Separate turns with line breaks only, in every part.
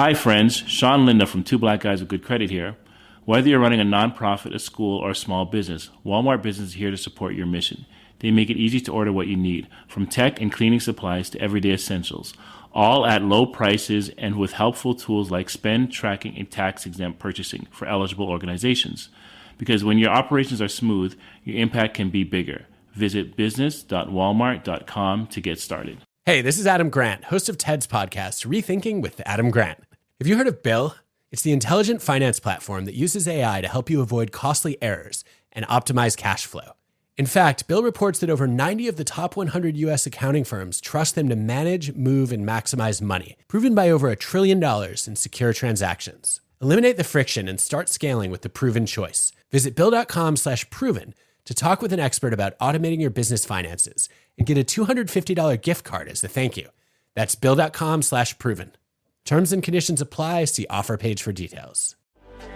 Hi friends, Sean Linda from Two Black Guys with Good Credit here. Whether you're running a nonprofit, a school, or a small business, Walmart Business is here to support your mission. They make it easy to order what you need, from tech and cleaning supplies to everyday essentials, all at low prices and with helpful tools like spend tracking and tax-exempt purchasing for eligible organizations. Because when your operations are smooth, your impact can be bigger. Visit business.walmart.com to get started.
Hey, this is Adam Grant, host of TED's podcast, Rethinking with Adam Grant. Have you heard of Bill? It's the intelligent finance platform that uses AI to help you avoid costly errors and optimize cash flow. In fact, Bill reports that over 90 of the top 100 U.S. accounting firms trust them to manage, move, and maximize money, proven by over $1 trillion in secure transactions. Eliminate the friction and start scaling with the proven choice. Visit Bill.com/proven to talk with an expert about automating your business finances and get a $250 gift card as a thank you. That's Bill.com/proven. Terms and conditions apply. See offer page for details.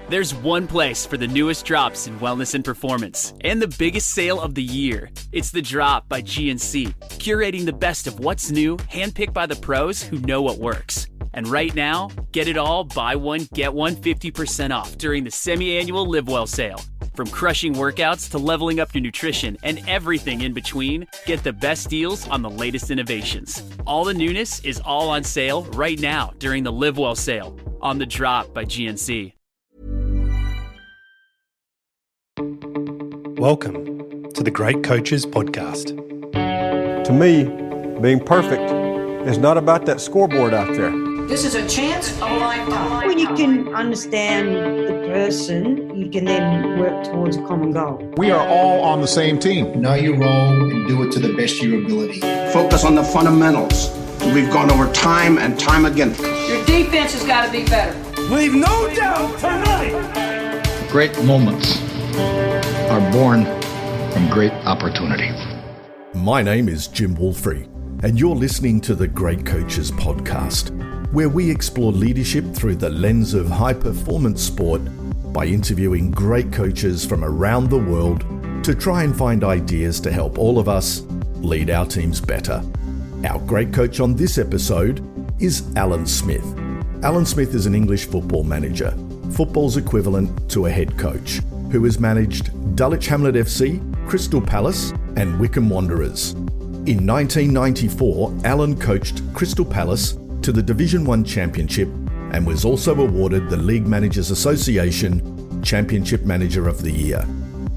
There's one place for the newest drops in wellness and performance and the biggest sale of the year. It's The Drop by GNC, curating the best of what's new, handpicked by the pros who know what works. And right now, get it all, buy one, get one 50% off during the semi-annual Live Well sale. From crushing workouts to leveling up your nutrition and everything in between, get the best deals on the latest innovations. All the newness is all on sale right now during the Live Well sale on The Drop by GNC.
Welcome to the Great Coaches Podcast.
To me, being perfect is not about that scoreboard out there.
This is a chance of a lifetime.
When you can understand the person, you can then work towards a common goal.
We are all on the same team.
Know your role and do it to the best of your ability.
Focus on the fundamentals. We've gone over time and time again.
Your defense has got to be better.
Leave no doubt tonight.
Great moments are born from great opportunity.
My name is Jim Wolfrey, and you're listening to the Great Coaches Podcast, where we explore leadership through the lens of high-performance sport by interviewing great coaches from around the world to try and find ideas to help all of us lead our teams better. Our great coach on this episode is Alan Smith. Alan Smith is an English football manager, football's equivalent to a head coach, who has managed Dulwich Hamlet FC, Crystal Palace, and Wycombe Wanderers. In 1994, Alan coached Crystal Palace to the Division 1 Championship and was also awarded the League Managers Association Championship Manager of the Year.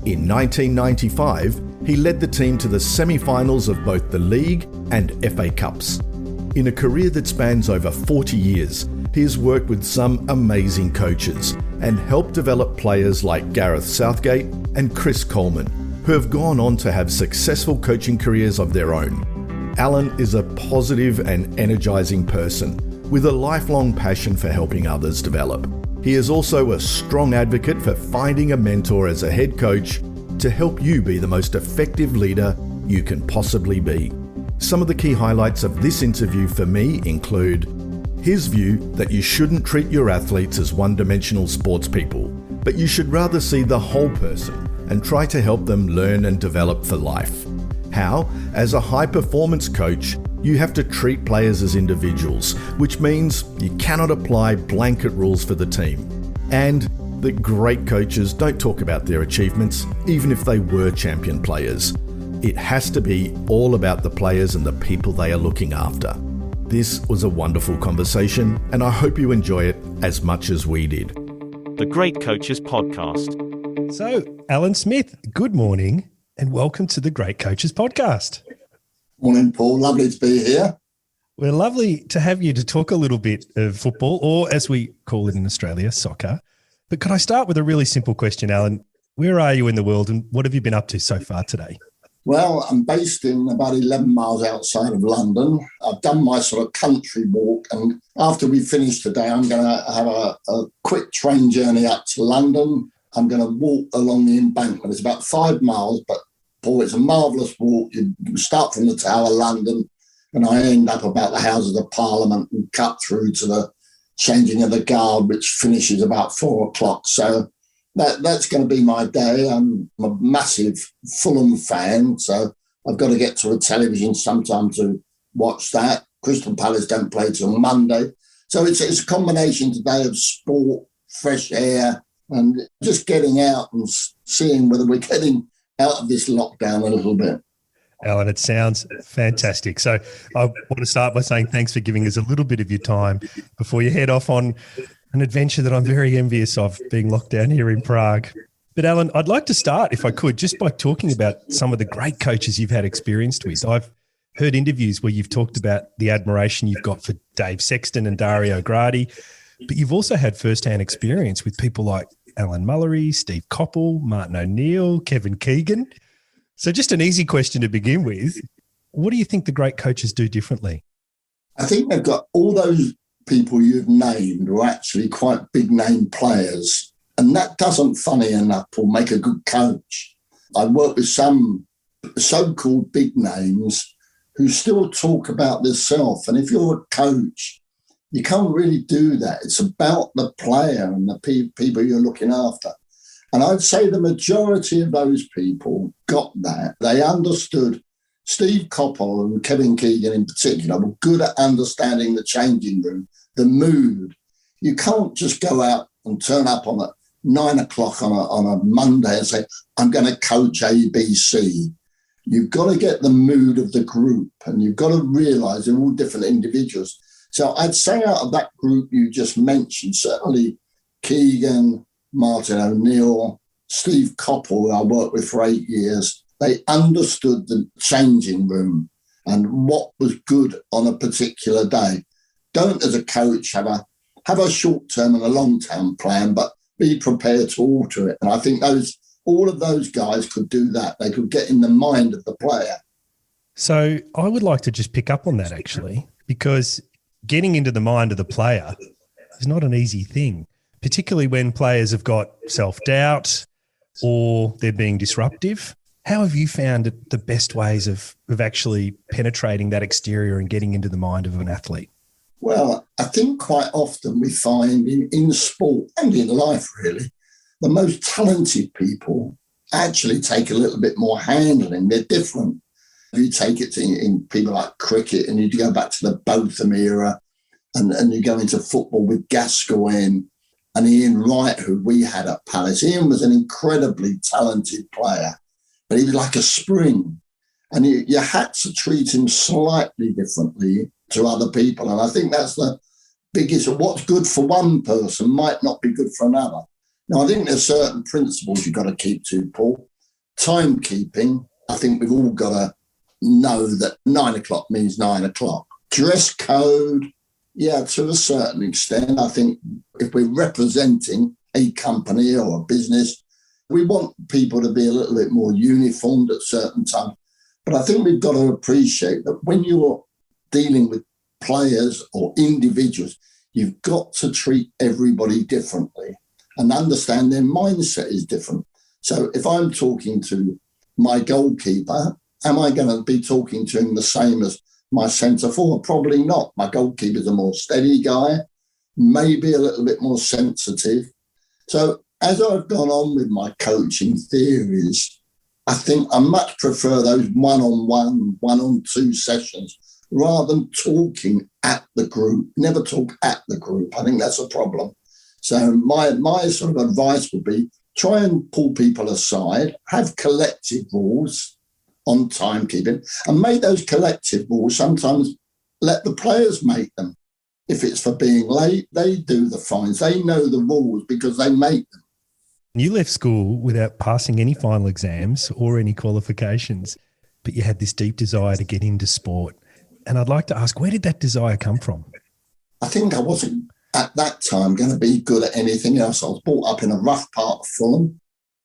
In 1995, he led the team to the semi-finals of both the League and FA Cups. In a career that spans over 40 years, he has worked with some amazing coaches and helped develop players like Gareth Southgate and Chris Coleman, who have gone on to have successful coaching careers of their own. Alan is a positive and energizing person with a lifelong passion for helping others develop. He is also a strong advocate for finding a mentor as a head coach to help you be the most effective leader you can possibly be. Some of the key highlights of this interview for me include his view that you shouldn't treat your athletes as one-dimensional sports people, but you should rather see the whole person and try to help them learn and develop for life. How, as a high-performance coach, you have to treat players as individuals, which means you cannot apply blanket rules for the team. And that great coaches don't talk about their achievements, even if they were champion players. It has to be all about the players and the people they are looking after. This was a wonderful conversation, and I hope you enjoy it as much as we did.
The Great Coaches Podcast.
So, Alan Smith, good morning and welcome to the Great Coaches Podcast.
Morning, Paul. Lovely to be here.
We're lovely to have you to talk a little bit of football, or as we call it in Australia, soccer. But could I start with a really simple question, Alan? Where are you in the world and what have you been up to so far today?
Well, I'm based in about 11 miles outside of London. I've done my sort of country walk, and after we finish today, I'm going to have a quick train journey up to London. I'm going to walk along the embankment. It's about 5 miles, but Paul, it's a marvellous walk. You start from the Tower of London, and I end up about the Houses of Parliament and cut through to the changing of the guard, which finishes about 4 o'clock. So that's going to be my day. I'm a massive Fulham fan, so I've got to get to a television sometime to watch that. Crystal Palace don't play till Monday. So it's a combination today of sport, fresh air, and just getting out and seeing whether we're getting out of this lockdown a little bit.
Alan, it sounds fantastic. So I want to start by saying thanks for giving us a little bit of your time before you head off on an adventure that I'm very envious of, being locked down here in Prague. But Alan, I'd like to start, if I could, just by talking about some of the great coaches you've had experience with. I've heard interviews where you've talked about the admiration you've got for Dave Sexton and Dario Gradi, but you've also had firsthand experience with people like Alan Mullery, Steve Coppell, Martin O'Neill, Kevin Keegan. So just an easy question to begin with. What do you think the great coaches do differently?
I think they've got all those people you've named who are actually quite big name players. And that doesn't, funny enough, Paul, make a good coach. I work with some so-called big names who still talk about themselves. And if you're a coach, you can't really do that. It's about the player and the people you're looking after. And I'd say the majority of those people got that. They understood. Steve Coppell and Kevin Keegan in particular were good at understanding the changing room, the mood. You can't just go out and turn up on 9 o'clock on a Monday and say, I'm going to coach ABC. You've got to get the mood of the group, and you've got to realise they're all different individuals. So I'd say out of that group you just mentioned, certainly Keegan, Martin O'Neill, Steve Coppell, who I worked with for 8 years, they understood the changing room and what was good on a particular day. Don't, as a coach, have a short-term and a long-term plan, but be prepared to alter it. And I think all of those guys could do that. They could get in the mind of the player.
So I would like to just pick up on that, actually, because getting into the mind of the player is not an easy thing, particularly when players have got self-doubt or they're being disruptive. How have you found the best ways of actually penetrating that exterior and getting into the mind of an athlete?
Well, I think quite often we find in sport and in life, really, the most talented people actually take a little bit more handling. They're different. You take it in people like cricket, and you go back to the Botham era, and you go into football with Gascoigne and Ian Wright, who we had at Palace. Ian was an incredibly talented player, but he was like a spring. And you had to treat him slightly differently to other people. And I think that's the biggest. What's good for one person might not be good for another. Now, I think there's certain principles you've got to keep to, Paul. Timekeeping, I think we've all got to know that 9 o'clock means 9 o'clock. Dress code, yeah, to a certain extent. I think if we're representing a company or a business, we want people to be a little bit more uniformed at certain times. But I think we've got to appreciate that when you're dealing with players or individuals, you've got to treat everybody differently and understand their mindset is different. So if I'm talking to my goalkeeper, am I going to be talking to him the same as my centre forward? Probably not. My goalkeeper's a more steady guy, maybe a little bit more sensitive. So as I've gone on with my coaching theories, I think I much prefer those one-on-one, one-on-two sessions rather than talking at the group. Never talk at the group. I think that's a problem. So my sort of advice would be try and pull people aside, have collective rules on timekeeping, and make those collective rules. Sometimes let the players make them. If it's for being late, they do the fines. They know the rules because they make them.
You left school without passing any final exams or any qualifications, but you had this deep desire to get into sport. And I'd like to ask, where did that desire come from?
I think I wasn't at that time going to be good at anything else. I was brought up in a rough part of Fulham,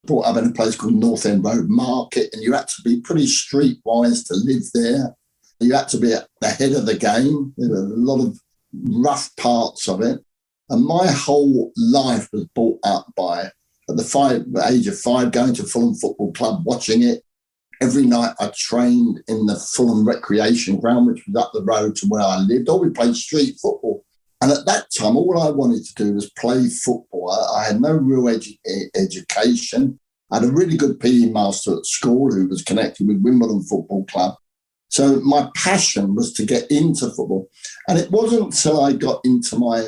brought up in a place called North End Road Market, and you had to be pretty streetwise to live there. You had to be at the head of the game. There were a lot of rough parts of it. And my whole life was brought up by, at the age of 5, going to Fulham Football Club, watching it. Every night I trained in the Fulham Recreation Ground, which was up the road to where I lived, or we played street football. And at that time, all I wanted to do was play football. I had no real education. I had a really good PE master at school who was connected with Wimbledon Football Club. So my passion was to get into football. And it wasn't until I got into my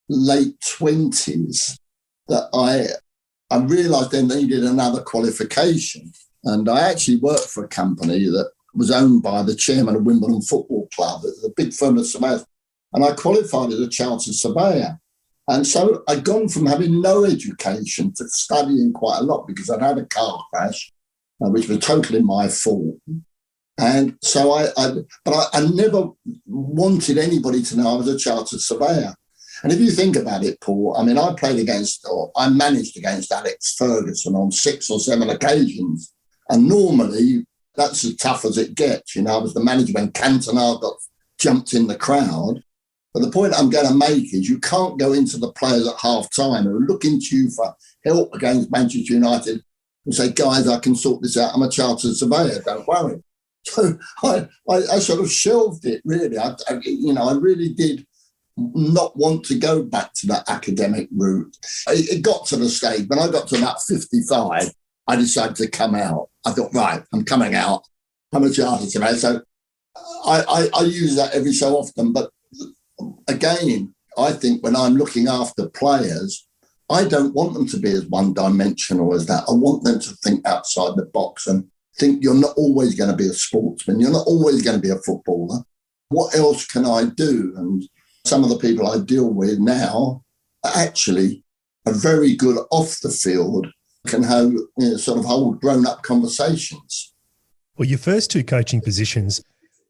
late 20s that I realised I needed another qualification. And I actually worked for a company that was owned by the chairman of Wimbledon Football Club, a big firm of surveyors. And I qualified as a chartered surveyor. And so I'd gone from having no education to studying quite a lot because I'd had a car crash, which was totally my fault. And so I never wanted anybody to know I was a chartered surveyor. And if you think about it, Paul, I mean, I managed against Alex Ferguson on 6 or 7 occasions. And normally that's as tough as it gets. You know, I was the manager when Cantona got jumped in the crowd. But the point I'm going to make is you can't go into the players at half-time who are looking to you for help against Manchester United and say, guys, I can sort this out. I'm a chartered surveyor, don't worry. So I sort of shelved it, really. I really did not want to go back to that academic route. It got to the stage, when I got to about 55, I decided to come out. I thought, right, I'm coming out. I'm a chartered surveyor. So I use that every so often. But again, I think when I'm looking after players, I don't want them to be as one-dimensional as that. I want them to think outside the box and think you're not always going to be a sportsman. You're not always going to be a footballer. What else can I do? And some of the people I deal with now actually are very good off the field, can have sort of hold grown-up conversations.
Well, your first 2 coaching positions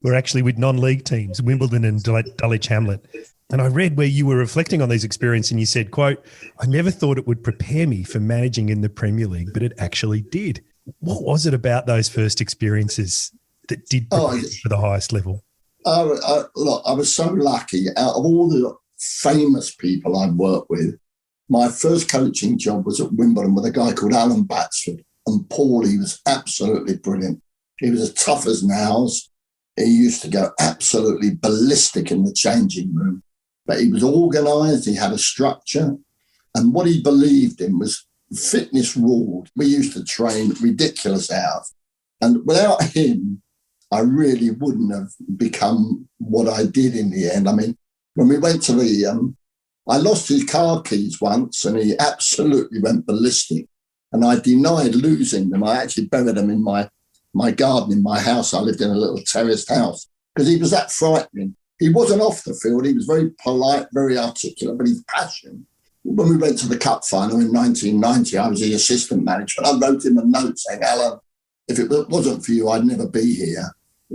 were actually with non-league teams, Wimbledon and Dulwich Hamlet. And I read where you were reflecting on these experiences and you said, quote, I never thought it would prepare me for managing in the Premier League, but it actually did. What was it about those first experiences that did prepare you for the highest level?
Look, I was so lucky. Out of all the famous people I've worked with, my first coaching job was at Wimbledon with a guy called Alan Batsford. And Paul, he was absolutely brilliant. He was as tough as nails. He used to go absolutely ballistic in the changing room. But he was organised, he had a structure. And what he believed in was fitness ruled. We used to train ridiculous hours. And without him, I really wouldn't have become what I did in the end. I mean, when we went to I lost his car keys once and he absolutely went ballistic. And I denied losing them. I actually buried them in my garden in my house. I lived in a little terraced house because he was that frightening. He wasn't off the field. He was very polite, very articulate, but his passion. When we went to the cup final in 1990, I was the assistant manager. And I wrote him a note saying, Alan, if it wasn't for you, I'd never be here.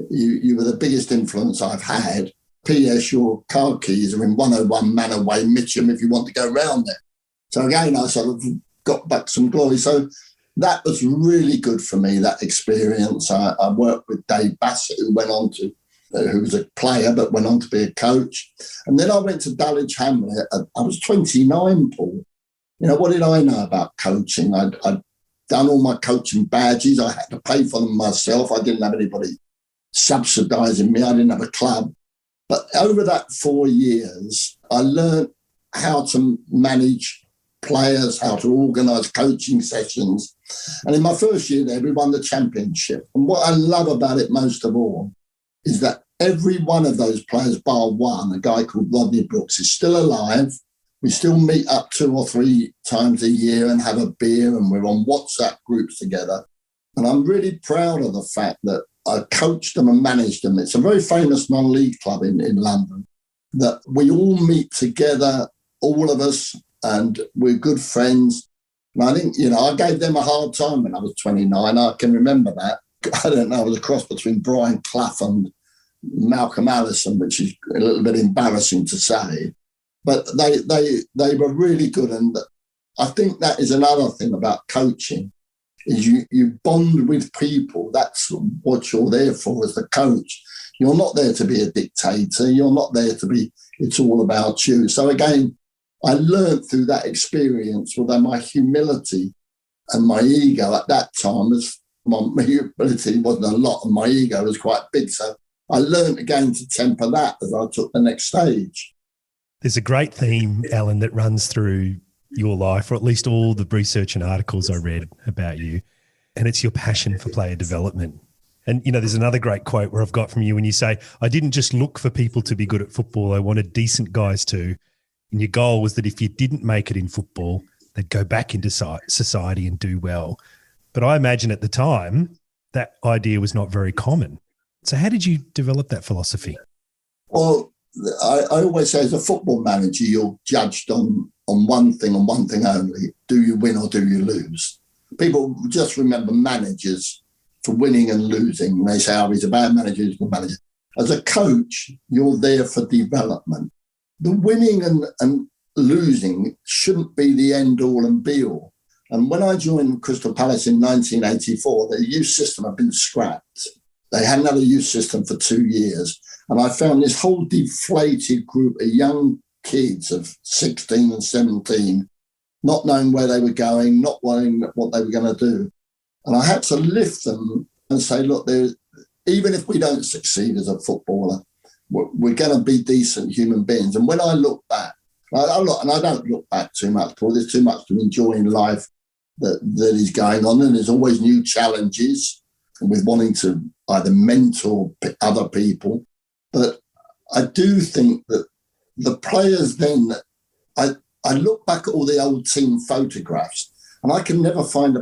You were the biggest influence I've had. P.S. Your car keys are in 101 Manor Way, Mitcham, if you want to go round there. So again, I sort of got back some glory. So that was really good for me, that experience. I worked with Dave Bassett, who was a player, but went on to be a coach. And then I went to Dulwich Hamlet. I was 29, Paul. You know, what did I know about coaching? I'd done all my coaching badges. I had to pay for them myself. I didn't have anybody subsidising me. I didn't have a club. But over that 4 years, I learned how to manage players, how to organise coaching sessions. And in my first year there, we won the championship. And what I love about it most of all is that every one of those players, bar one, a guy called Rodney Brooks, is still alive. We still meet up 2 or 3 times a year and have a beer, and we're on WhatsApp groups together. And I'm really proud of the fact that I coached them and managed them. It's a very famous non-league club in London that we all meet together, all of us, and we're good friends. And I think, I gave them a hard time when I was 29. I can remember that. I don't know, it was a cross between Brian Clough and Malcolm Allison, which is a little bit embarrassing to say. But they were really good. And I think that is another thing about coaching, is you bond with people. That's what you're there for as the coach. You're not there to be a dictator. You're not there to be, it's all about you. So again, I learned through that experience, although my humility and my ego at that time my humility wasn't a lot and my ego was quite big. So I learned again to temper that as I took the next stage.
There's a great theme, Alan, that runs through your life, or at least all the research and articles I read about you, and it's your passion for player development. And, there's another great quote where I've got from you when you say, I didn't just look for people to be good at football. I wanted decent guys too. And your goal was that if you didn't make it in football, they'd go back into society and do well. But I imagine at the time, that idea was not very common. So how did you develop that philosophy?
Well, I always say as a football manager, you're judged on one thing and one thing only. Do you win or do you lose? People just remember managers for winning and losing. And they say, oh, he's a bad manager, he's a good manager. As a coach, you're there for development. The winning and losing shouldn't be the end all and be all. And when I joined Crystal Palace in 1984, the youth system had been scrapped. They hadn't had a youth system for 2 years. And I found this whole deflated group of young kids of 16 and 17, not knowing where they were going, not knowing what they were going to do. And I had to lift them and say, look, even if we don't succeed as a footballer, we're going to be decent human beings. And when I look back, and I don't look back too much, Paul, there's too much to enjoy in life that is going on. And there's always new challenges with wanting to either mentor other people. But I do think that the players then, I look back at all the old team photographs and I can never find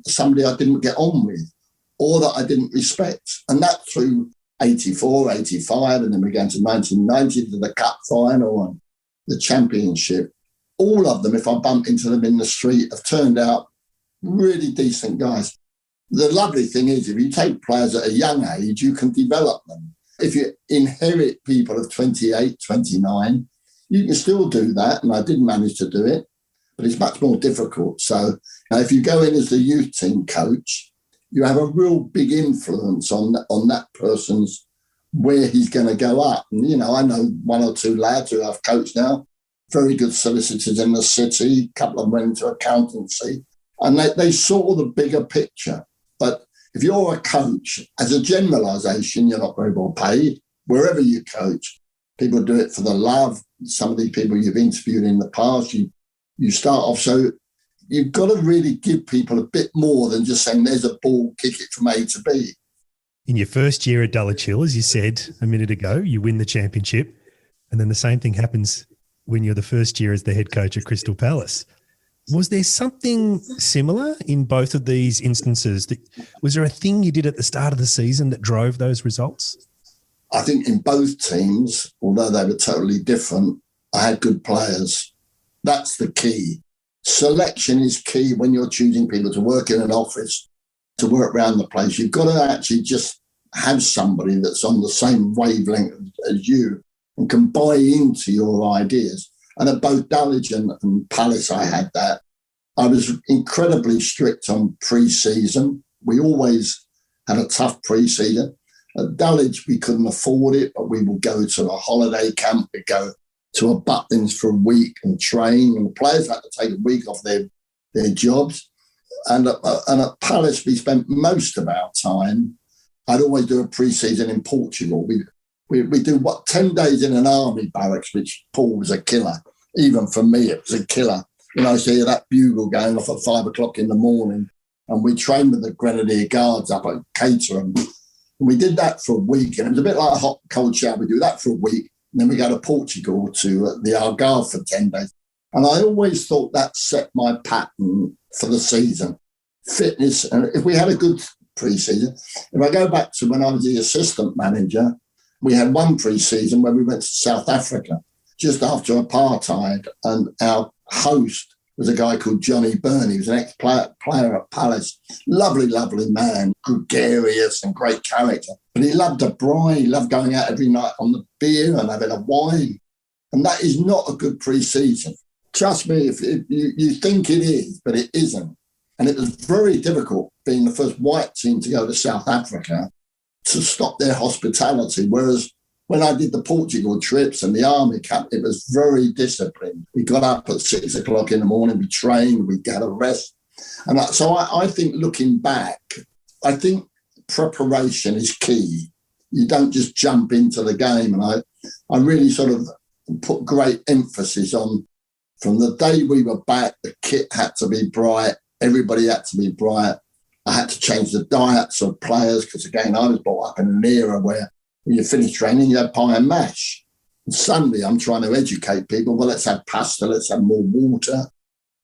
somebody I didn't get on with or that I didn't respect. And that through 84, 85, and then we go into 1990 to the cup final and the championship. All of them, if I bump into them in the street, have turned out really decent guys. The lovely thing is, if you take players at a young age, you can develop them. If you inherit people of 28, 29, you can still do that, and I did manage to do it, but it's much more difficult. So if you go in as the youth team coach, you have a real big influence on that person's where he's going to go up. And, I know one or two lads who I've coached now, very good solicitors in the city, a couple of them went into accountancy, and they saw the bigger picture. But if you're a coach, as a generalisation, you're not very well paid. Wherever you coach, people do it for the love. Some of these people you've interviewed in the past, you start off. So you've got to really give people a bit more than just saying, there's a ball, kick it from A to B.
In your first year at Dulwich Hill, as you said a minute ago, you win the championship. And then the same thing happens when you're the first year as the head coach at Crystal Palace. Was there something similar in both of these instances? Was there a thing you did at the start of the season that drove those results?
I think in both teams, although they were totally different, I had good players. That's the key. Selection is key when you're choosing people to work in an office, to work around the place. You've got to actually just have somebody that's on the same wavelength as you and can buy into your ideas. And at both Dulwich and Palace, I had that. I was incredibly strict on pre-season. We always had a tough pre-season. At Dulwich, we couldn't afford it, but we would go to a holiday camp. We'd go to a Butlins for a week and train. And the players had to take a week off their jobs. And at Palace, we spent most of our time. I'd always do a pre-season in Portugal. We do 10 days in an army barracks, which Paul was a killer. Even for me, it was a killer. When I see that bugle going off at 5 o'clock in the morning, and we trained with the Grenadier Guards up at Caterham. And we did that for a week, and it was a bit like a hot, cold shower. We do that for a week, and then we go to Portugal to the Algarve for 10 days. And I always thought that set my pattern for the season. Fitness, and if we had a good pre-season, if I go back to when I was the assistant manager, we had one pre-season where we went to South Africa just after apartheid, and our host was a guy called Johnny Byrne. He was an ex-player at Palace. Lovely, lovely man, gregarious and great character. But he loved a braai. He loved going out every night on the beer and having a wine. And that is not a good pre-season. Trust me, if you think it is, but it isn't. And it was very difficult being the first white team to go to South Africa to stop their hospitality. Whereas when I did the Portugal trips and the army camp, it was very disciplined. We got up at 6 o'clock in the morning, we trained, we got a rest. And so I think looking back, I think preparation is key. You don't just jump into the game. And I really sort of put great emphasis on, from the day we were back, the kit had to be bright, everybody had to be bright. I had to change the diets of players because, again, I was brought up in an era where when you finish training, you have pie and mash. And suddenly I'm trying to educate people, well, let's have pasta, let's have more water.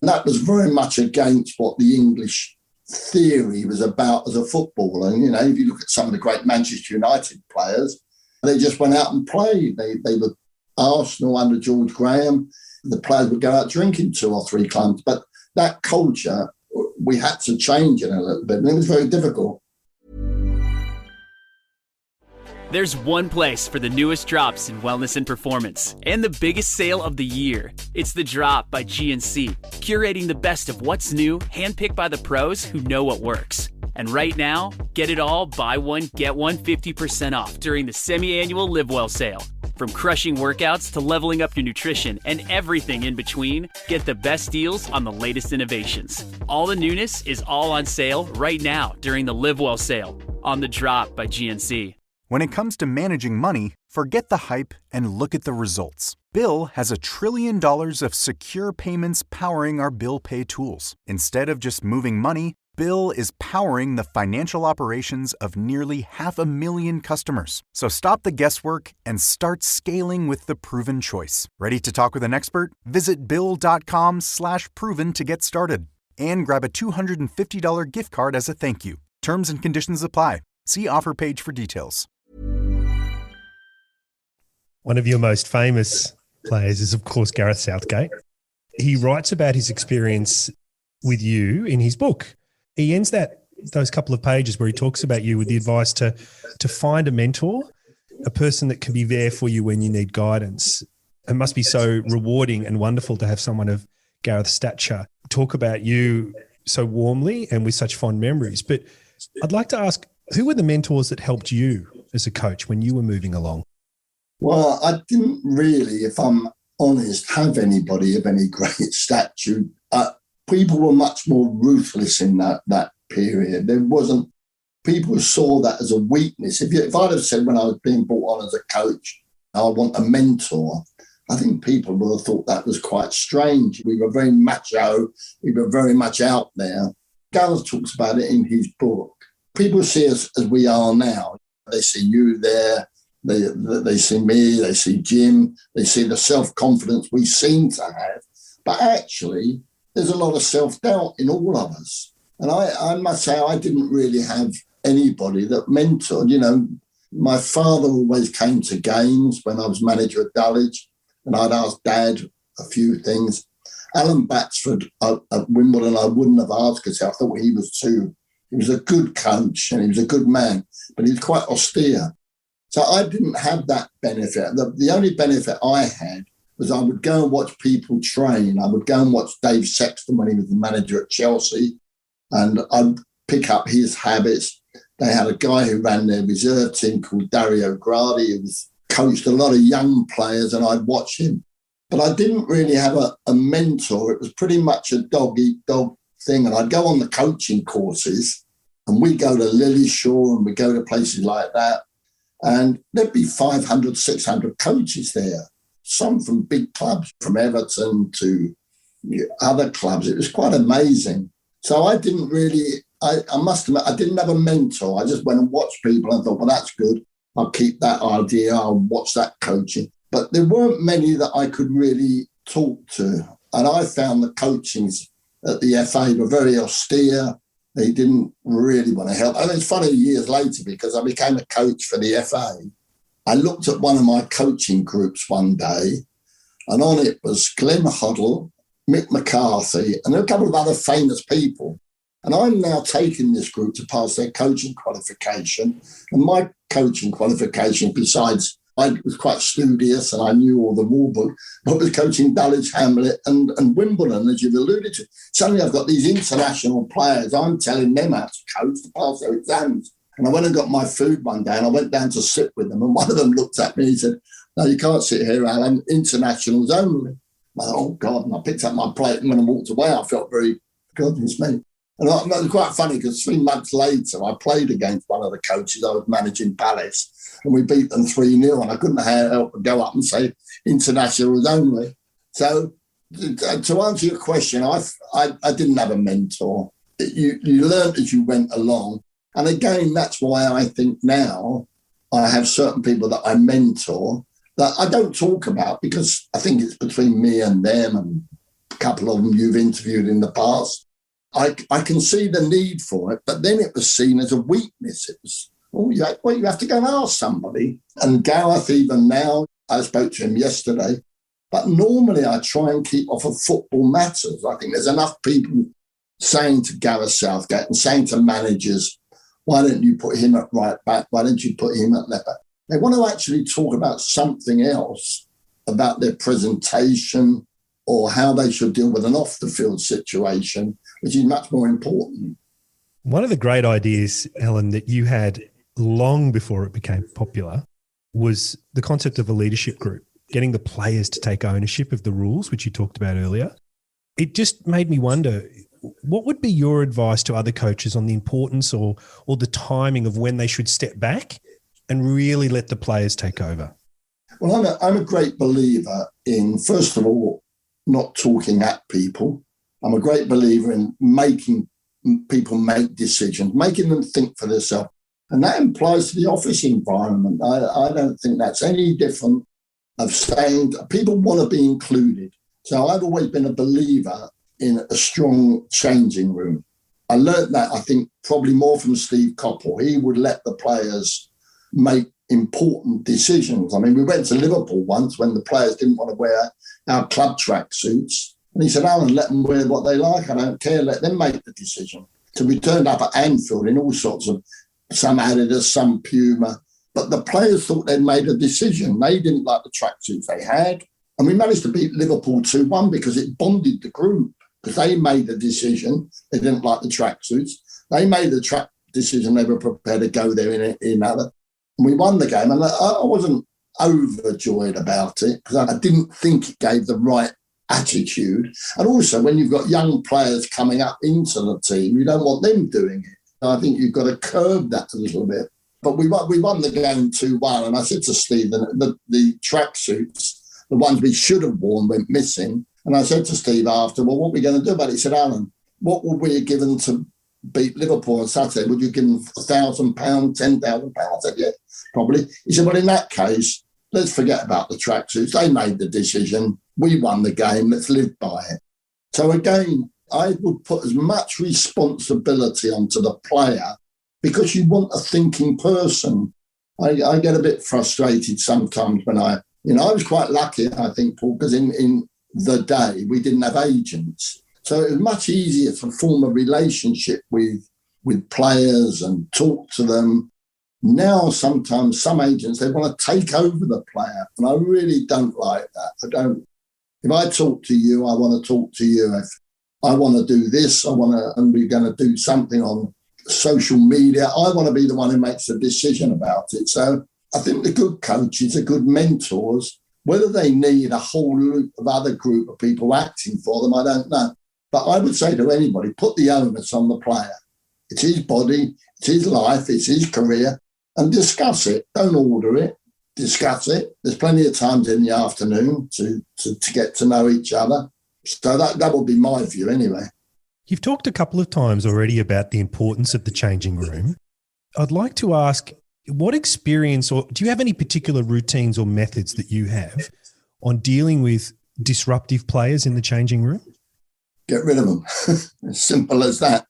And that was very much against what the English theory was about as a footballer. And, you know, if you look at some of the great Manchester United players, they just went out and played. They were Arsenal under George Graham. The players would go out drinking 2 or 3 clubs. But that culture, we had to change it a little bit, and it was very difficult.
There's one place for the newest drops in wellness and performance, and the biggest sale of the year. It's The Drop by GNC, curating the best of what's new, handpicked by the pros who know what works. And right now, get it all, buy one, get one 50% off during the semi-annual Live Well sale. From crushing workouts to leveling up your nutrition and everything in between, get the best deals on the latest innovations. All the newness is all on sale right now during the Live Well sale on The Drop by GNC.
When it comes to managing money, forget the hype and look at the results. Bill has $1 trillion of secure payments powering our bill pay tools. Instead of just moving money, Bill is powering the financial operations of nearly 500,000 customers. So stop the guesswork and start scaling with the proven choice. Ready to talk with an expert? Visit Bill.com/proven to get started. And grab a $250 gift card as a thank you. Terms and conditions apply. See offer page for details.
One of your most famous players is, of course, Gareth Southgate. He writes about his experience with you in his book. He ends those couple of pages where he talks about you with the advice to find a mentor, a person that can be there for you when you need guidance. It must be so rewarding and wonderful to have someone of Gareth's stature talk about you so warmly and with such fond memories. But I'd like to ask, who were the mentors that helped you as a coach when you were moving along?
Well, I didn't really, if I'm honest, have anybody of any great stature. People were much more ruthless in that period. There wasn't, people saw that as a weakness. If I'd have said when I was being brought on as a coach, I want a mentor, I think people would have thought that was quite strange. We were very macho. We were very much out there. Gareth talks about it in his book. People see us as we are now. They see you there. They see me. They see Jim. They see the self-confidence we seem to have. But actually, there's a lot of self-doubt in all of us. And I must say, I didn't really have anybody that mentored. You know, my father always came to games when I was manager at Dulwich, and I'd ask Dad a few things. Alan Batsford at Wimbledon, I wouldn't have asked because I thought he was a good coach and he was a good man, but he was quite austere. So I didn't have that benefit. The only benefit I had was I would go and watch people train. I would go and watch Dave Sexton when he was the manager at Chelsea, and I'd pick up his habits. They had a guy who ran their reserve team called Dario Gradi, who coached a lot of young players, and I'd watch him. But I didn't really have a mentor. It was pretty much a dog-eat-dog thing. And I'd go on the coaching courses, and we'd go to Lilleshall, and we'd go to places like that. And there'd be 500, 600 coaches there, some from big clubs, from Everton to other clubs. It was quite amazing. So I didn't really, I must admit, I didn't have a mentor. I just went and watched people and thought, well, that's good. I'll keep that idea. I'll watch that coaching. But there weren't many that I could really talk to. And I found the coachings at the FA were very austere. They didn't really want to help. And it's funny years later because I became a coach for the FA. I looked at one of my coaching groups one day, and on it was Glenn Hoddle, Mick McCarthy, and a couple of other famous people. And I'm now taking this group to pass their coaching qualification. And my coaching qualification, besides I was quite studious and I knew all the rule book, but was coaching Dulwich, Hamlet and Wimbledon, as you've alluded to. Suddenly I've got these international players. I'm telling them how to coach to pass their exams. And I went and got my food one day and I went down to sit with them. And one of them looked at me and he said, no, you can't sit here, Alan, internationals only. I thought, oh, God. And I picked up my plate and when I walked away, I felt very, goodness me. And it was quite funny because 3 months later, I played against one of the coaches. I was managing Palace and we beat them 3-0 and I couldn't help but go up and say internationals only. So to answer your question, I didn't have a mentor. You learned as you went along. And again, that's why I think now I have certain people that I mentor that I don't talk about, because I think it's between me and them, and a couple of them you've interviewed in the past. I can see the need for it, but then it was seen as a weakness. It was, you have to go and ask somebody. And Gareth, even now, I spoke to him yesterday, but normally I try and keep off of football matters. I think there's enough people saying to Gareth Southgate and saying to managers, why don't you put him at right back? Why don't you put him at left back? They want to actually talk about something else, about their presentation or how they should deal with an off-the-field situation, which is much more important.
One of the great ideas, Helen, that you had long before it became popular was the concept of a leadership group, getting the players to take ownership of the rules, which you talked about earlier. It just made me wonder, what would be your advice to other coaches on the importance or the timing of when they should step back and really let the players take over?
Well, I'm a great believer in, first of all, not talking at people. I'm a great believer in making people make decisions, making them think for themselves. And that implies to the office environment. I don't think that's any different of saying people want to be included. So I've always been a believer in a strong changing room. I learned that, I think, probably more from Steve Coppell. He would let the players make important decisions. I mean, we went to Liverpool once when the players didn't want to wear our club track suits. And he said, Alan, let them wear what they like. I don't care. Let them make the decision. So we turned up at Anfield in all sorts of, some Adidas, some Puma. But the players thought they'd made a decision. They didn't like the tracksuits they had. And we managed to beat Liverpool 2-1 because it bonded the group, because they made the decision. They didn't like the tracksuits. They made the decision. They were prepared to go there in other. And we won the game. And I wasn't overjoyed about it because I didn't think it gave the right attitude. And also, when you've got young players coming up into the team, you don't want them doing it. I think you've got to curb that a little bit. But we won the game 2-1. And I said to Steve, the tracksuits, the ones we should have worn, went missing. And I said to Steve after, well, what are we going to do about it? He said, Alan, what would we have given to beat Liverpool on Saturday? Would you give them £1,000, £10,000? I said, yeah, probably. He said, well, in that case, let's forget about the tracksuits. They made the decision. We won the game. Let's live by it. So again, I would put as much responsibility onto the player because you want a thinking person. I get a bit frustrated sometimes when I was quite lucky, I think, Paul, because in the day we didn't have agents. So it was much easier to form a relationship with players and talk to them. Now, sometimes some agents, they want to take over the player. And I really don't like that. If I talk to you, I want to talk to you. If I want to do this, and we're going to do something on social media, I want to be the one who makes a decision about it. So I think the good coaches are good mentors. Whether they need a whole loop of other group of people acting for them, I don't know. But I would say to anybody, put the onus on the player. It's his body, it's his life, it's his career, and discuss it. Don't order it. Discuss it. There's plenty of times in the afternoon to get to know each other. So that would be my view anyway.
You've talked a couple of times already about the importance of the changing room. I'd like to ask, what experience, or do you have any particular routines or methods that you have on dealing with disruptive players in the changing room?
Get rid of them. As simple as that.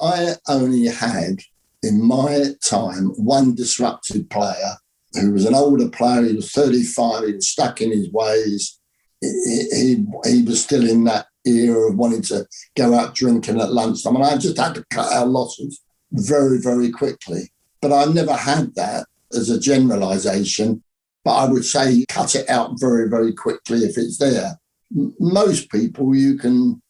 I only had, in my time, one disruptive player who was an older player. He was 35. He was stuck in his ways. He was still in that era of wanting to go out drinking at lunchtime. And I just had to cut our losses very, very quickly. But I never had that as a generalisation. But I would say cut it out very, very quickly if it's there. Most people you can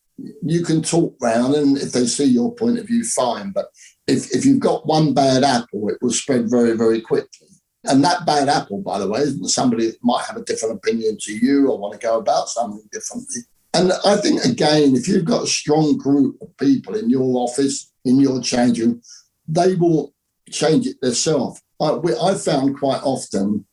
talk round, and if they see your point of view, fine. But if you've got one bad apple, it will spread very, very quickly. And that bad apple, by the way, isn't somebody that might have a different opinion to you or want to go about something differently. And I think, again, if you've got a strong group of people in your office, in your change room, they will change it themselves. I found quite often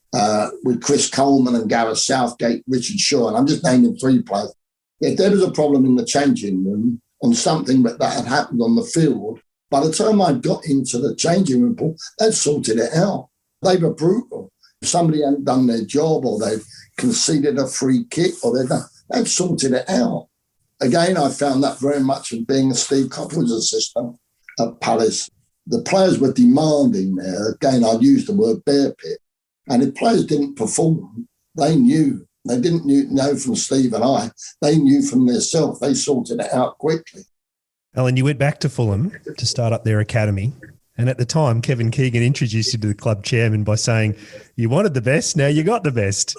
with Chris Coleman and Gareth Southgate, Richard Shaw, and I'm just naming three players, if there was a problem in the changing room, on something that had happened on the field. By the time I got into the changing room, they'd sorted it out. They were brutal. If somebody hadn't done their job or they'd conceded a free kick or they'd sorted it out. Again, I found that very much of being a Steve Coppell's assistant at Palace. The players were demanding there. Again, I'd use the word bear pit. And if players didn't perform, they knew. They didn't know from Steve and I. They knew from themselves. They sorted it out quickly.
Alan, you went back to Fulham to start up their academy. And at the time, Kevin Keegan introduced you to the club chairman by saying, you wanted the best, now you got the best.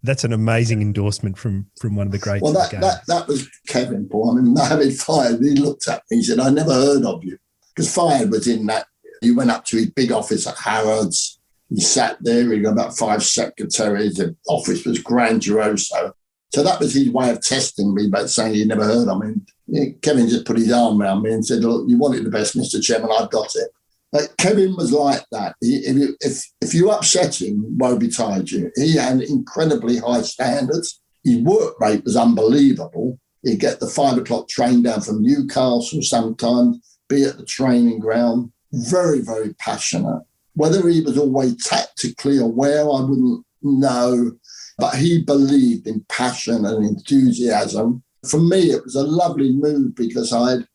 That's an amazing endorsement from one of the greats.
Well, that was Kevin, Paul. I mean, having Fired, he looked at me, he said, I never heard of you. Because Fired was in that. He went up to his big office at Harrods. He sat there. He got about 5 secretaries. The office was grandiose. So that was his way of testing me, but saying he never heard of me. Kevin just put his arm around me and said, look, you wanted the best, Mr. Chairman, I've got it. But Kevin was like that. If you upset him, woe betide you. He had incredibly high standards. His work rate was unbelievable. He'd get the 5 o'clock train down from Newcastle sometimes, be at the training ground. Very, very passionate. Whether he was always tactically aware, I wouldn't know. But he believed in passion and enthusiasm. For me, it was a lovely move because I'd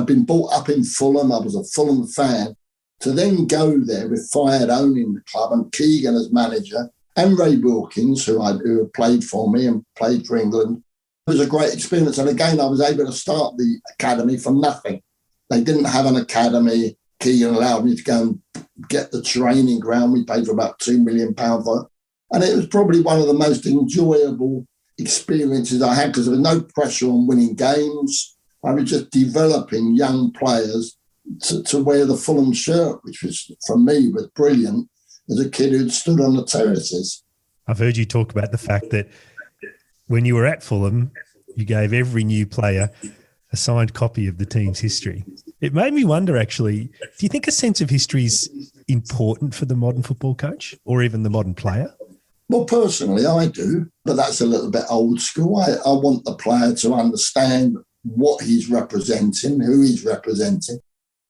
been brought up in Fulham. I was a Fulham fan. To then go there with Fired owning the club and Keegan as manager and Ray Wilkins, who had played for me and played for England, it was a great experience. And again, I was able to start the academy from nothing. They didn't have an academy. Keegan allowed me to go and get the training ground. We paid for about £2 million for it. And it was probably one of the most enjoyable experiences I had because there was no pressure on winning games. I was just developing young players to wear the Fulham shirt, which was, for me, was brilliant as a kid who'd stood on the terraces.
I've heard you talk about the fact that when you were at Fulham, you gave every new player a signed copy of the team's history. It made me wonder, actually, do you think a sense of history is important for the modern football coach or even the modern player?
Well, personally, I do, but that's a little bit old school. I want the player to understand what he's representing, who he's representing.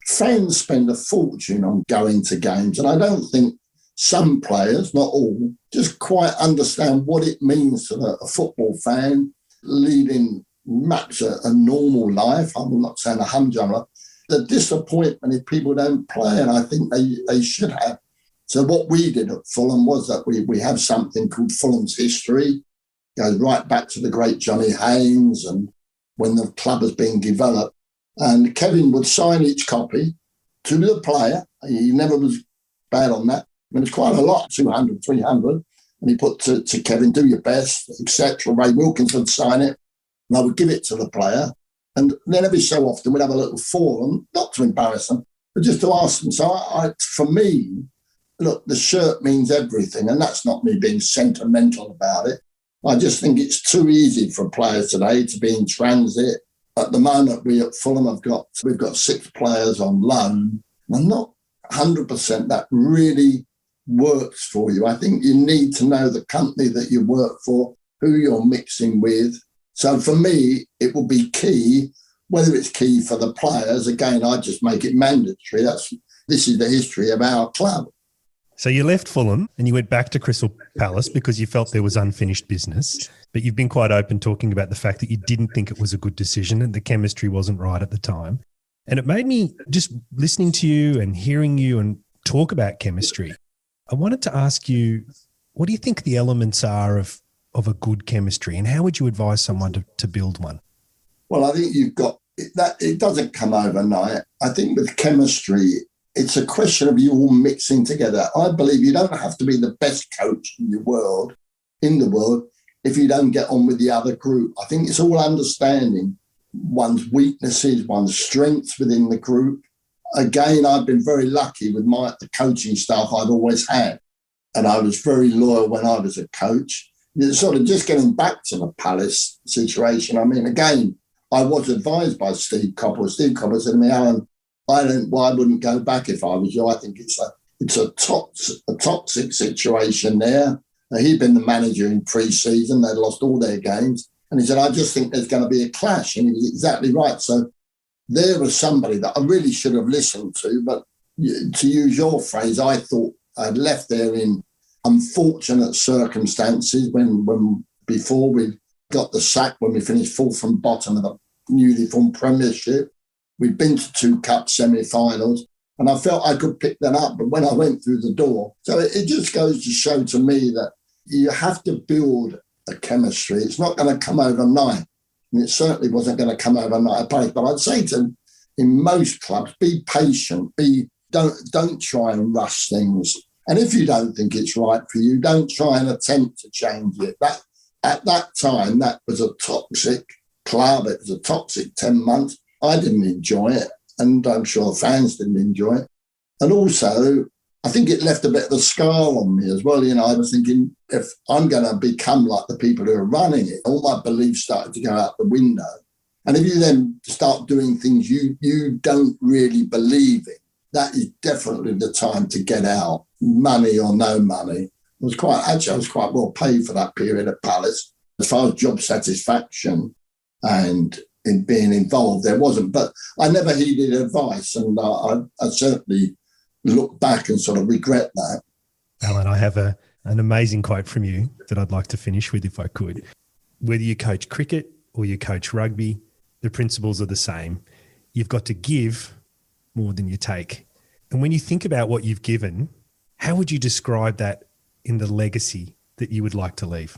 Fans spend a fortune on going to games, and I don't think some players, not all, just quite understand what it means to a football fan leading much a normal life. I'm not saying a humdrum. The disappointment if people don't play, and I think they should have. So what we did at Fulham was that we have something called Fulham's history. It goes right back to the great Johnny Haynes and when the club was being developed. And Kevin would sign each copy to the player. He never was bad on that. I mean, it's quite a lot, 200, 300. And he put to Kevin, do your best, etc. Ray Wilkins would sign it, and I would give it to the player. And then every so often we'd have a little forum, not to embarrass them, but just to ask them. So for me, look, the shirt means everything, and that's not me being sentimental about it. I just think it's too easy for players today to be in transit. At the moment, we at Fulham we've got 6 players on loan. I'm not 100% that really works for you. I think you need to know the company that you work for, who you're mixing with. So for me, it will be key. Whether it's key for the players, again, I just make it mandatory. This is the history of our club.
So you left Fulham and you went back to Crystal Palace because you felt there was unfinished business, but you've been quite open talking about the fact that you didn't think it was a good decision and the chemistry wasn't right at the time. And it made me, just listening to you and hearing you and talk about chemistry, I wanted to ask you, what do you think the elements are of a good chemistry, and how would you advise someone to build one?
Well, I think you've got that. It doesn't come overnight. I think with chemistry, it's a question of you all mixing together. I believe you don't have to be the best coach in the world if you don't get on with the other group. I think it's all understanding one's weaknesses, one's strengths within the group. Again, I've been very lucky with the coaching staff I've always had, and I was very loyal when I was a coach. It's sort of just getting back to the Palace situation. I mean, again, I was advised by Steve Coppell. Steve Coppell said to me, Alan, I wouldn't go back if I was you. I think it's a toxic situation there. He'd been the manager in pre-season. They'd lost all their games. And he said, I just think there's going to be a clash. And he was exactly right. So there was somebody that I really should have listened to. But to use your phrase, I thought I'd left there in unfortunate circumstances when before we got the sack, when we finished fourth from bottom of the newly formed Premiership. We'd been to 2 cup semi-finals. And I felt I could pick that up. But when I went through the door, so it just goes to show to me that you have to build a chemistry. It's not going to come overnight. And it certainly wasn't going to come overnight at Palace. But I'd say to in most clubs, be patient. Don't try and rush things. And if you don't think it's right for you, don't try and attempt to change it. That at that time, that was a toxic club. It was a toxic 10 months. I didn't enjoy it. And I'm sure fans didn't enjoy it. And also, I think it left a bit of a scar on me as well. You know, I was thinking, if I'm going to become like the people who are running it, all my beliefs started to go out the window. And if you then start doing things you don't really believe in, that is definitely the time to get out, money or no money. I was quite well paid for that period at Palace. As far as job satisfaction and in being involved, there wasn't. But I never heeded advice, and I certainly look back and sort of regret that.
Alan, I have an amazing quote from you that I'd like to finish with if I could. Whether you coach cricket or you coach rugby, the principles are the same. You've got to give more than you take. And when you think about what you've given, how would you describe that in the legacy that you would like to leave?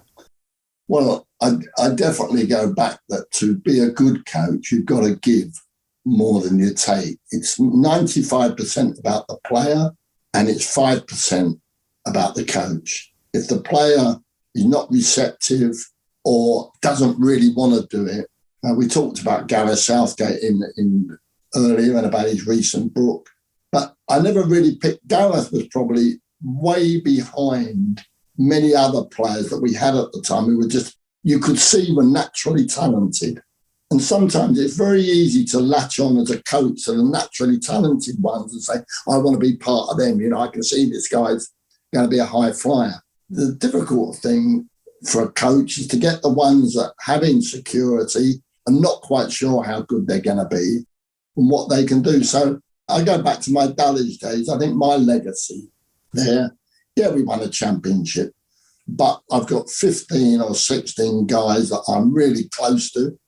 Well, I definitely go back that to be a good coach, you've got to give more than you take. It's 95% about the player and it's 5% about the coach. If the player is not receptive or doesn't really want to do it, we talked about Gareth Southgate in earlier and about his recent book, but I never really picked. Gareth was probably way behind many other players that we had at the time who were just, you could see were naturally talented. And sometimes it's very easy to latch on as a coach to the naturally talented ones and say, I want to be part of them. You know, I can see this guy's going to be a high flyer. The difficult thing for a coach is to get the ones that have insecurity and not quite sure how good they're going to be and what they can do. So I go back to my Dulwich days. I think my legacy there, yeah, we won a championship, but I've got 15 or 16 guys that I'm really close to.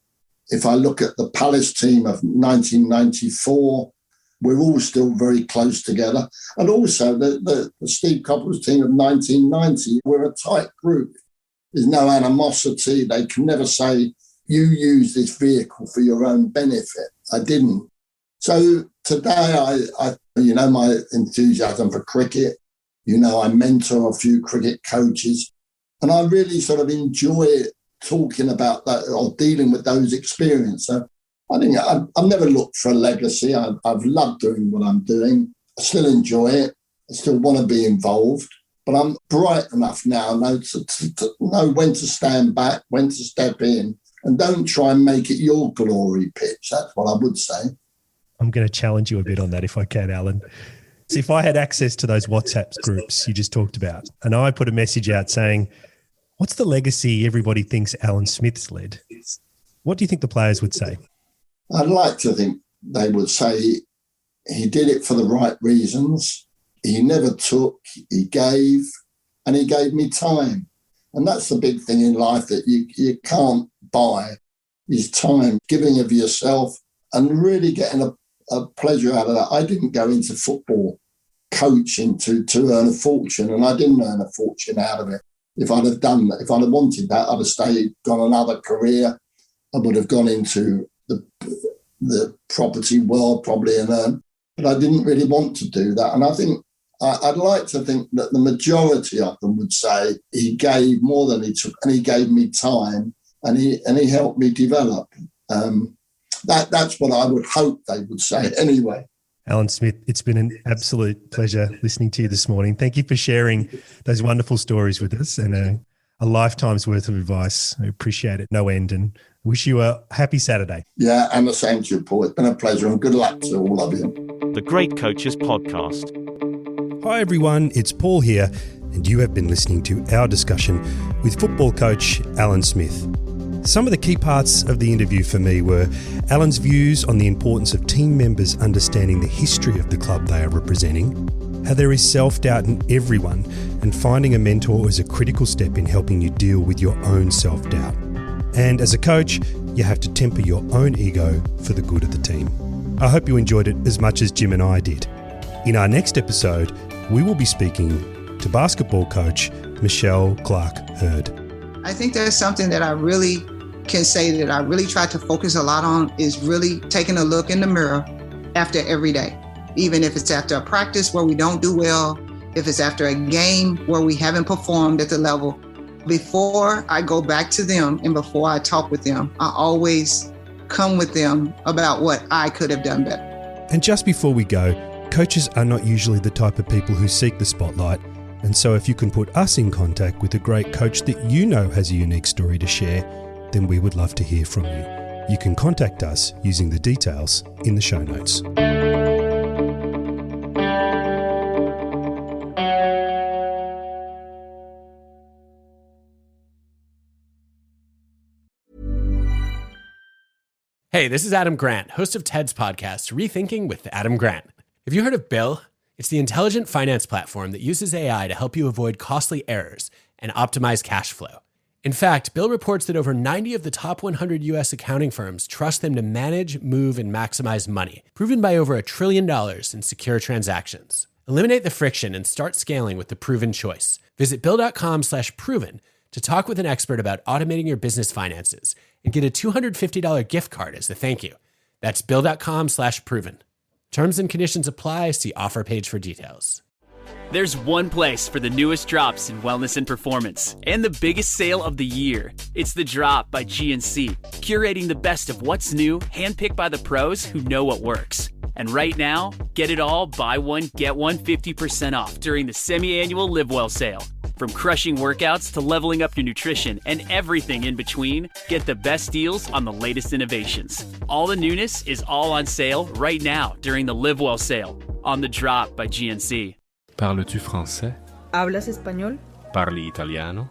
If I look at the Palace team of 1994, we're all still very close together. And also the Steve Coppell's team of 1990, we're a tight group. There's no animosity. They can never say, you use this vehicle for your own benefit. I didn't. So today, I you know, my enthusiasm for cricket, you know, I mentor a few cricket coaches, and I really sort of enjoy talking about that or dealing with those experiences. So I think I've never looked for a legacy. I've loved doing what I'm doing. I still enjoy it. I still want to be involved, but I'm bright enough now to know when to stand back, when to step in, and don't try and make it your glory pitch. That's what I would say.
I'm going to challenge you a bit on that if I can, Alan. So if I had access to those WhatsApp groups you just talked about, and I put a message out saying, what's the legacy everybody thinks Alan Smith's led? What do you think the players would say?
I'd like to think they would say he did it for the right reasons. He never took, he gave, and he gave me time. And that's the big thing in life that you can't buy is time, giving of yourself and really getting a pleasure out of that. I didn't go into football coaching to earn a fortune, and I didn't earn a fortune out of it. If I'd have done that, if I'd have wanted that, I'd have gone another career. I would have gone into the property world probably and earned, but I didn't really want to do that. And I think I'd like to think that the majority of them would say he gave more than he took, and he gave me time, and he helped me develop. That's what I would hope they would say anyway.
Alan Smith, it's been an absolute pleasure listening to you this morning. Thank you for sharing those wonderful stories with us and a lifetime's worth of advice. I appreciate it no end and wish you a happy Saturday.
Yeah, and the same to you, Paul. It's been a pleasure and good luck to all of you.
The Great Coaches Podcast.
Hi everyone, it's Paul here, and you have been listening to our discussion with football coach Alan Smith. Some of the key parts of the interview for me were Alan's views on the importance of team members understanding the history of the club they are representing, how there is self-doubt in everyone, and finding a mentor is a critical step in helping you deal with your own self-doubt. And as a coach, you have to temper your own ego for the good of the team. I hope you enjoyed it as much as Jim and I did. In our next episode, we will be speaking to basketball coach Michelle Clark-Heard.
I think there's something that I really can say that I really try to focus a lot on is really taking a look in the mirror after every day. Even if it's after a practice where we don't do well, if it's after a game where we haven't performed at the level, before I go back to them and before I talk with them, I always come with them about what I could have done better.
And just before we go, coaches are not usually the type of people who seek the spotlight. And so if you can put us in contact with a great coach that you know has a unique story to share, then we would love to hear from you. You can contact us using the details in the show notes.
Hey, this is Adam Grant, host of TED's podcast, Rethinking with Adam Grant. Have you heard of Bill? It's the intelligent finance platform that uses AI to help you avoid costly errors and optimize cash flow. In fact, Bill reports that over 90 of the top 100 US accounting firms trust them to manage, move, and maximize money, proven by over $1 trillion in secure transactions. Eliminate the friction and start scaling with the proven choice. Visit Bill.com/proven to talk with an expert about automating your business finances and get a $250 gift card as a thank you. That's Bill.com/proven. Terms and conditions apply. See offer page for details.
There's one place for the newest drops in wellness and performance and the biggest sale of the year. It's The Drop by GNC, curating the best of what's new, handpicked by the pros who know what works. And right now, get it all, buy one, get one 50% off during the semi-annual Live Well sale. From crushing workouts to leveling up your nutrition and everything in between, get the best deals on the latest innovations. All the newness is all on sale right now during the Live Well sale on The Drop by GNC.
Parles-tu français?
¿Hablas español?
Parli italiano?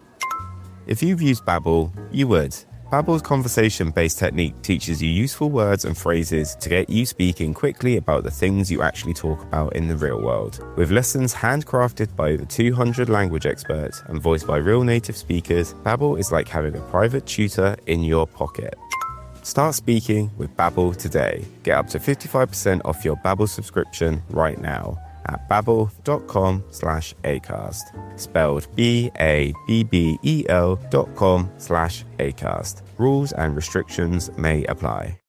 If you've used Babbel, you would. Babbel's conversation-based technique teaches you useful words and phrases to get you speaking quickly about the things you actually talk about in the real world. With lessons handcrafted by over 200 language experts and voiced by real native speakers, Babbel is like having a private tutor in your pocket. Start speaking with Babbel today. Get up to 55% off your Babbel subscription right now at babbel.com/acast. Spelled BABBEL.com/acast. Rules and restrictions may apply.